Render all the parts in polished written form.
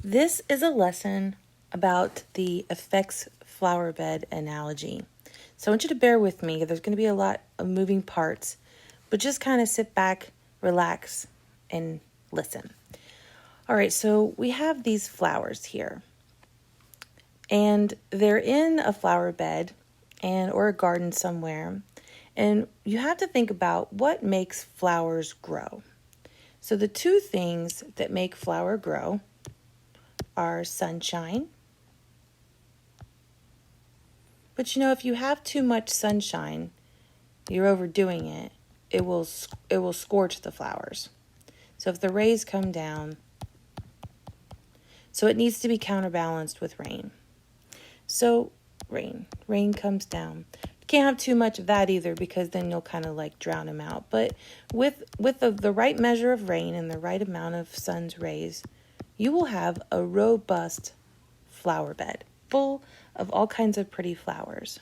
This is a lesson about the effects flower bed analogy. So I want you to bear with me. There's going to be a lot of moving parts, but just kind of sit back, relax, and listen. All right, so we have these flowers here, and they're in a flower bed or a garden somewhere, and you have to think about what makes flowers grow. So the two things that make flower grow are sunshine. But if you have too much sunshine, you're overdoing it. It will scorch the flowers. So if the rays come down, so it needs to be counterbalanced with rain. So rain comes down. You can't have too much of that either, because then you'll kind of like drown them out. But with the right measure of rain and the right amount of sun's rays, you will have a robust flower bed full of all kinds of pretty flowers.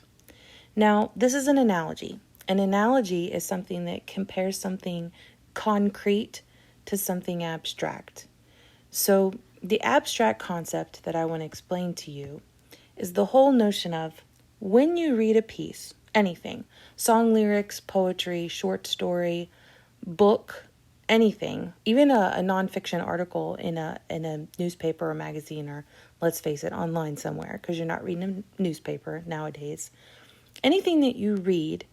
Now, this is an analogy. An analogy is something that compares something concrete to something abstract. So the abstract concept that I want to explain to you is the whole notion of when you read a piece, anything, song lyrics, poetry, short story, book, anything, even a nonfiction article in a newspaper or magazine, or let's face it, online somewhere, because you're not reading a newspaper nowadays. Anything that you read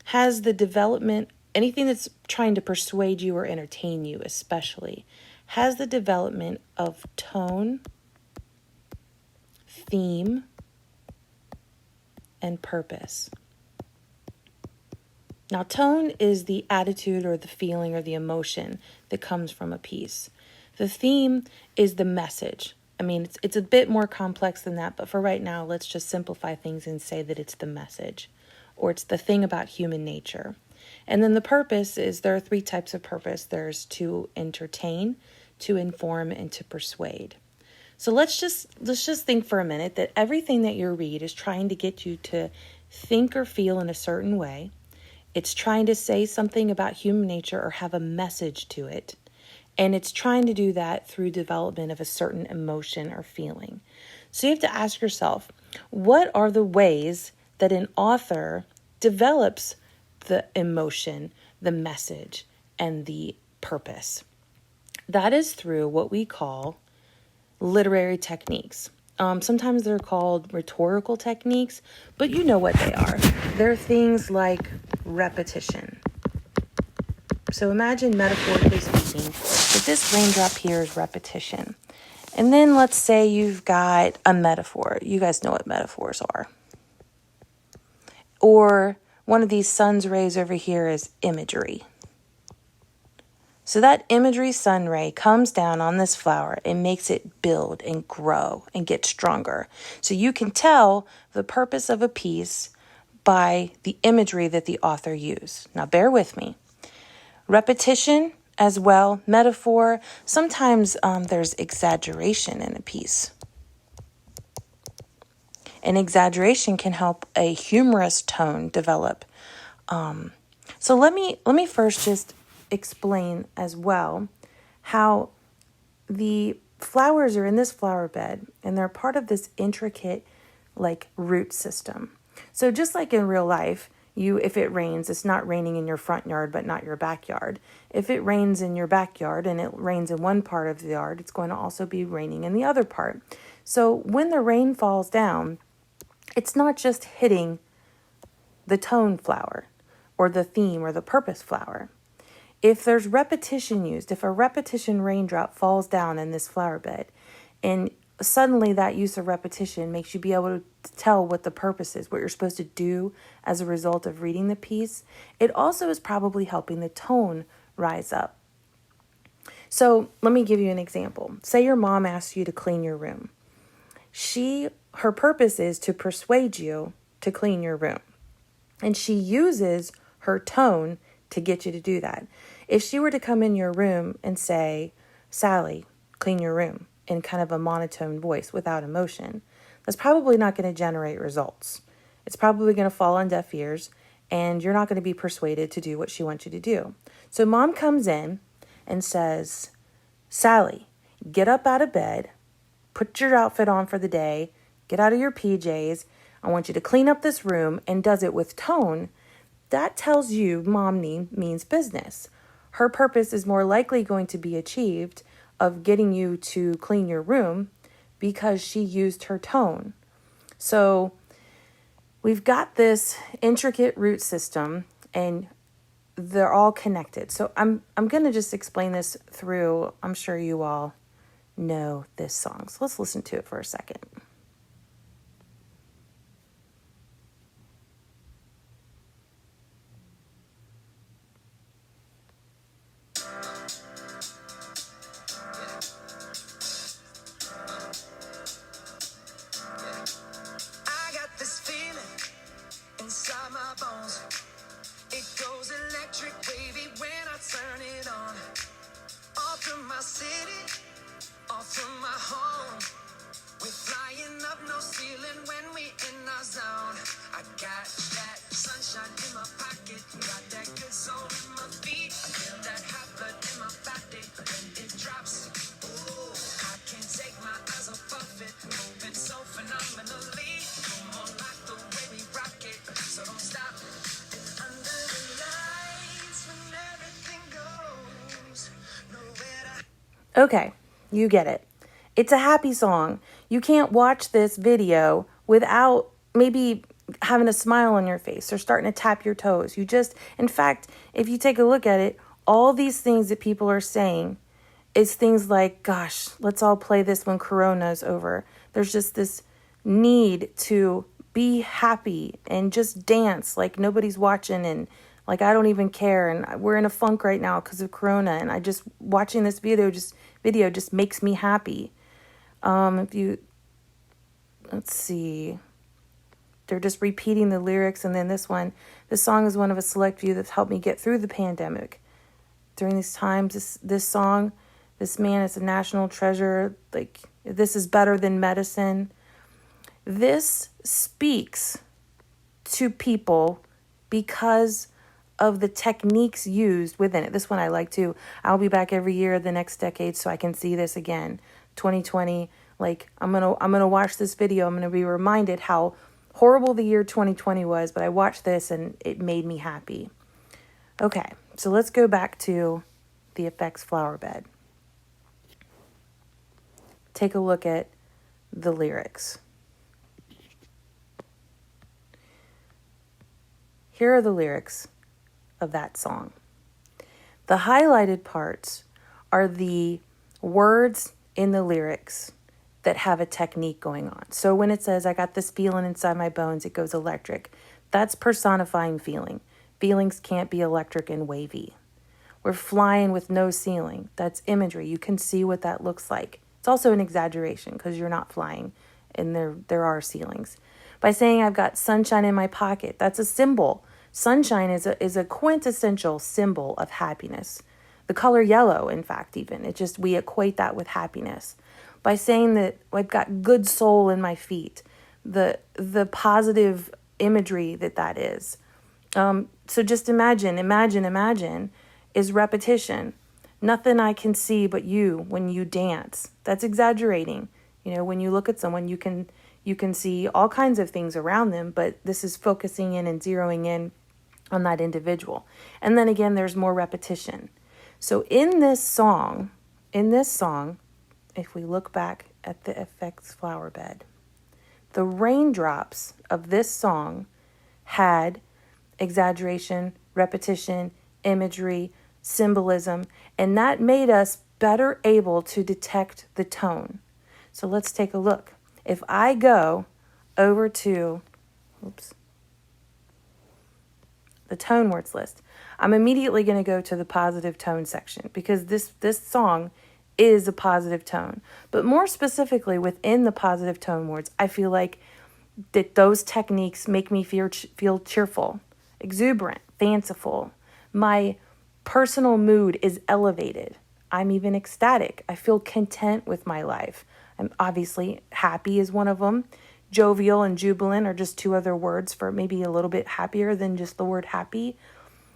has the development, anything that's trying to persuade you or entertain you especially, has the development of tone, theme, and purpose. Now, tone is the attitude or the feeling or the emotion that comes from a piece. The theme is the message. I mean, it's a bit more complex than that, but for right now, let's just simplify things and say that it's the message, or it's the thing about human nature. And then the purpose is, there are three types of purpose. There's to entertain, to inform, and to persuade. So let's just think for a minute that everything that you read is trying to get you to think or feel in a certain way. It's trying to say something about human nature or have a message to it. And it's trying to do that through development of a certain emotion or feeling. So you have to ask yourself, what are the ways that an author develops the emotion, the message, and the purpose? That is through what we call literary techniques. Sometimes they're called rhetorical techniques, but you know what they are. They're things like repetition. So imagine, metaphorically speaking, that this raindrop here is repetition. And then let's say you've got a metaphor. You guys know what metaphors are. Or one of these sun's rays over here is imagery. So that imagery sun ray comes down on this flower and makes it build and grow and get stronger. So you can tell the purpose of a piece by the imagery that the author used. Now bear with me. Repetition as well, metaphor. Sometimes there's exaggeration in a piece. And exaggeration can help a humorous tone develop. So let me first just explain as well how the flowers are in this flower bed, and they're part of this intricate root system. So just like in real life, if it rains, it's not raining in your front yard but not your backyard. If it rains in your backyard and it rains in one part of the yard, it's going to also be raining in the other part. So when the rain falls down, it's not just hitting the tone flower or the theme or the purpose flower. If there's repetition used, if a repetition raindrop falls down in this flower bed, and suddenly that use of repetition makes you be able to tell what the purpose is, what you're supposed to do as a result of reading the piece, it also is probably helping the tone rise up. So let me give you an example. Say your mom asks you to clean your room. Her purpose is to persuade you to clean your room. And she uses her tone to get you to do that. If she were to come in your room and say, Sally, clean your room, in kind of a monotone voice without emotion, that's probably not going to generate results. It's probably going to fall on deaf ears, and you're not going to be persuaded to do what she wants you to do. So mom comes in and says, Sally, get up out of bed put your outfit on for the day, get out of your PJs. I want you to clean up this room, and does it with tone. That tells you mom means business. Her purpose is more likely going to be achieved of getting you to clean your room because she used her tone. So we've got this intricate root system, and they're all connected. So I'm going to just explain this through. I'm sure you all know this song. So let's listen to it for a second. Okay, you get it. It's a happy song. You can't watch this video without maybe having a smile on your face or starting to tap your toes. In fact, if you take a look at it, all these things that people are saying is things like, gosh, let's all play this when Corona's over. There's just this need to be happy and just dance like nobody's watching, and like I don't even care, and we're in a funk right now because of Corona, and I just watching this video just makes me happy. Let's see, they're just repeating the lyrics, and then this song is one of a select few that's helped me get through the pandemic. During these times, this song, this man is a national treasure. Like, this is better than medicine. This speaks to people because of the techniques used within it. This one I like too. I'll be back every year the next decade so I can see this again. 2020, like I'm gonna watch this video. I'm gonna be reminded how horrible the year 2020 was, but I watched this and it made me happy. Okay, so let's go back to the Effects Flower Bed. Take a look at the lyrics. Here are the lyrics of that song. The highlighted parts are the words in the lyrics that have a technique going on. So when it says, I got this feeling inside my bones, it goes electric. That's personifying feeling. Feelings can't be electric and wavy. We're flying with no ceiling. That's imagery. You can see what that looks like. It's also an exaggeration because you're not flying and there are ceilings. By saying I've got sunshine in my pocket, that's a symbol. Sunshine is a quintessential symbol of happiness. The color yellow, in fact, even. We equate that with happiness. By saying that I've got good soul in my feet, the positive imagery that is. So just imagine is repetition. Nothing I can see but you when you dance. That's exaggerating. When you look at someone, you can see all kinds of things around them, but this is focusing in and zeroing in on that individual. And then again, there's more repetition. So in this song, if we look back at the Effects Flower Bed, the raindrops of this song had exaggeration, repetition, imagery, symbolism, and that made us better able to detect the tone. So let's take a look. If I go over to, the tone words list, I'm immediately going to go to the positive tone section because this song is a positive tone. But more specifically within the positive tone words, I feel like that those techniques make me feel cheerful, exuberant, fanciful. My personal mood is elevated. I'm even ecstatic. I feel content with my life. I'm obviously happy is one of them. Jovial and jubilant are just two other words for maybe a little bit happier than just the word happy.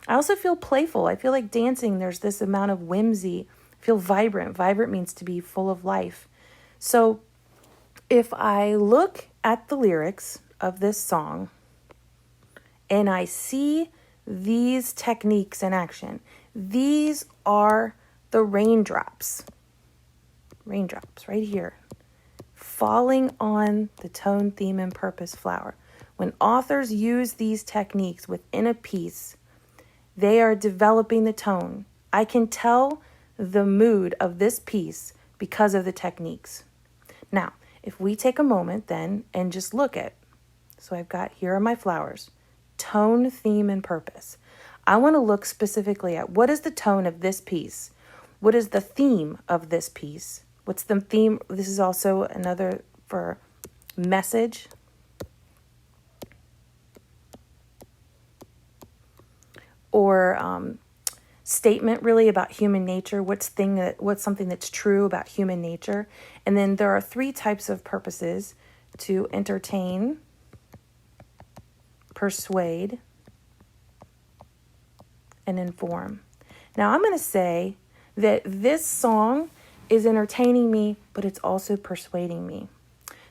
I also feel playful. I feel like dancing, there's this amount of whimsy. I feel vibrant. Vibrant means to be full of life. So If I look at the lyrics of this song and I see these techniques in action, these are the raindrops. Raindrops right here, falling on the tone, theme, and purpose flower. When authors use these techniques within a piece, they are developing the tone. I can tell the mood of this piece because of the techniques. Now, if we take a moment then and just look at, so I've got, here are my flowers, tone, theme, and purpose. I want to look specifically at what is the tone of this piece? What is the theme of this piece? What's the theme? This is also another for message. Or statement really about human nature. What's something that's true about human nature? And then there are 3 types of purposes: to entertain, persuade, and inform. Now I'm going to say that this song is entertaining me, but it's also persuading me.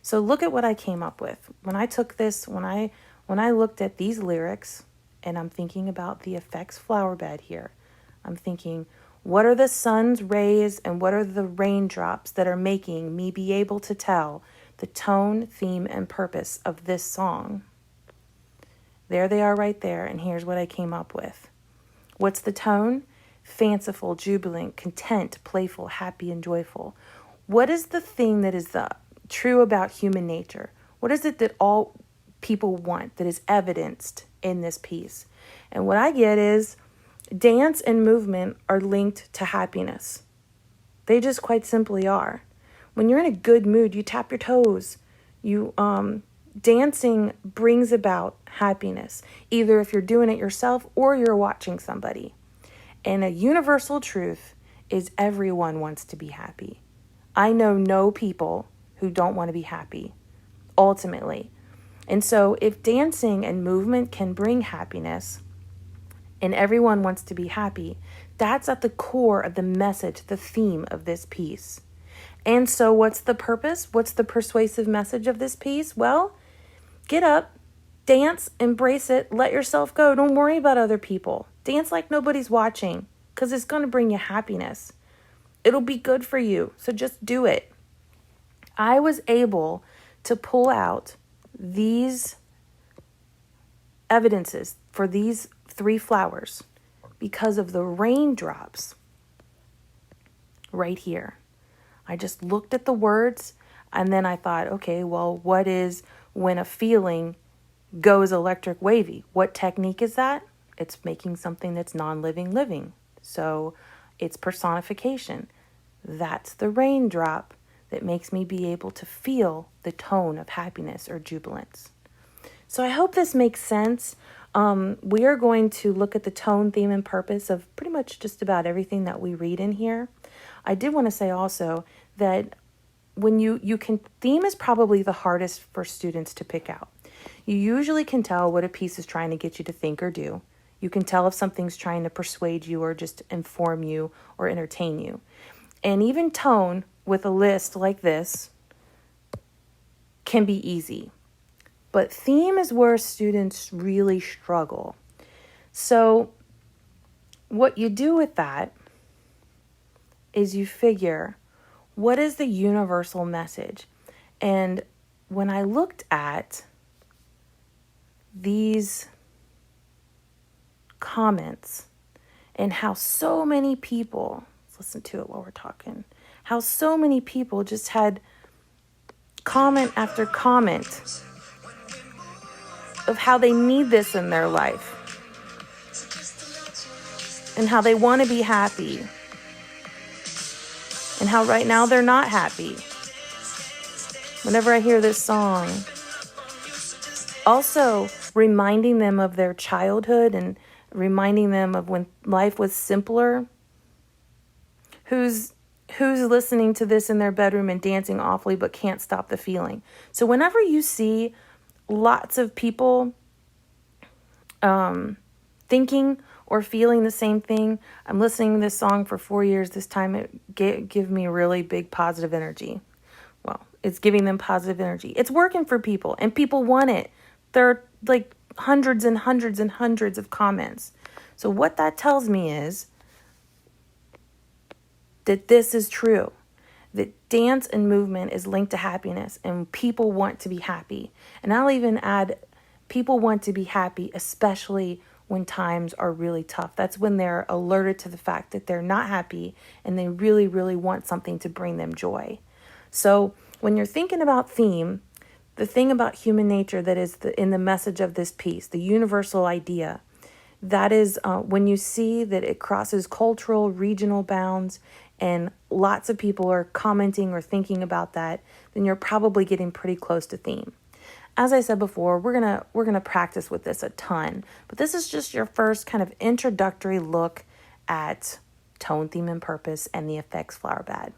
So look at what I came up with. When I took this, when I looked at these lyrics, and I'm thinking about the effects flower bed here, I'm thinking, what are the sun's rays and what are the raindrops that are making me be able to tell the tone, theme, and purpose of this song? There they are right there, and here's what I came up with. What's the tone? Fanciful, jubilant, content, playful, happy, and joyful. What is the thing that is true about human nature? What is it that all people want that is evidenced in this piece? And what I get is dance and movement are linked to happiness. They just quite simply are. When you're in a good mood, you tap your toes. Dancing brings about happiness, either if you're doing it yourself or you're watching somebody. And a universal truth is everyone wants to be happy. I know no people who don't want to be happy, ultimately. And so if dancing and movement can bring happiness, and everyone wants to be happy, that's at the core of the message, the theme of this piece. And so what's the purpose? What's the persuasive message of this piece? Well, get up, dance, embrace it, let yourself go. Don't worry about other people. Dance like nobody's watching, because it's going to bring you happiness. It'll be good for you, so just do it. I was able to pull out these evidences for these 3 flowers because of the raindrops right here. I just looked at the words and then I thought, okay, well, what is when a feeling goes electric wavy? What technique is that? It's making something that's non-living living. So it's personification. That's the raindrop that makes me be able to feel the tone of happiness or jubilance. So I hope this makes sense. We are going to look at the tone, theme, and purpose of pretty much just about everything that we read in here. I did want to say also that when theme is probably the hardest for students to pick out. You usually can tell what a piece is trying to get you to think or do. You can tell if something's trying to persuade you or just inform you or entertain you. And even tone with a list like this can be easy. But theme is where students really struggle. So what you do with that is you figure, what is the universal message? And when I looked at these comments and how so many people, let's listen to it while we're talking, how so many people just had comment after comment of how they need this in their life and how they want to be happy and how right now they're not happy. Whenever I hear this song, also reminding them of their childhood and reminding them of when life was simpler. Who's listening to this in their bedroom and dancing awfully but can't stop the feeling? So whenever you see lots of people thinking or feeling the same thing, I'm listening to this song for 4 years. This time it gave me really big positive energy. well, it's giving them positive energy. It's working for people and people want it. There are like hundreds and hundreds and hundreds of comments. So what that tells me is that this is true. That dance and movement is linked to happiness and people want to be happy. And I'll even add, people want to be happy, especially when times are really tough. That's when they're alerted to the fact that they're not happy and they really, really want something to bring them joy. So when you're thinking about theme, the thing about human nature that is in the message of this piece, the universal idea, that is when you see that it crosses cultural, regional bounds, and lots of people are commenting or thinking about that, then you're probably getting pretty close to theme. As I said before, we're gonna practice with this a ton, but this is just your first kind of introductory look at tone, theme, and purpose and the effects flower bed.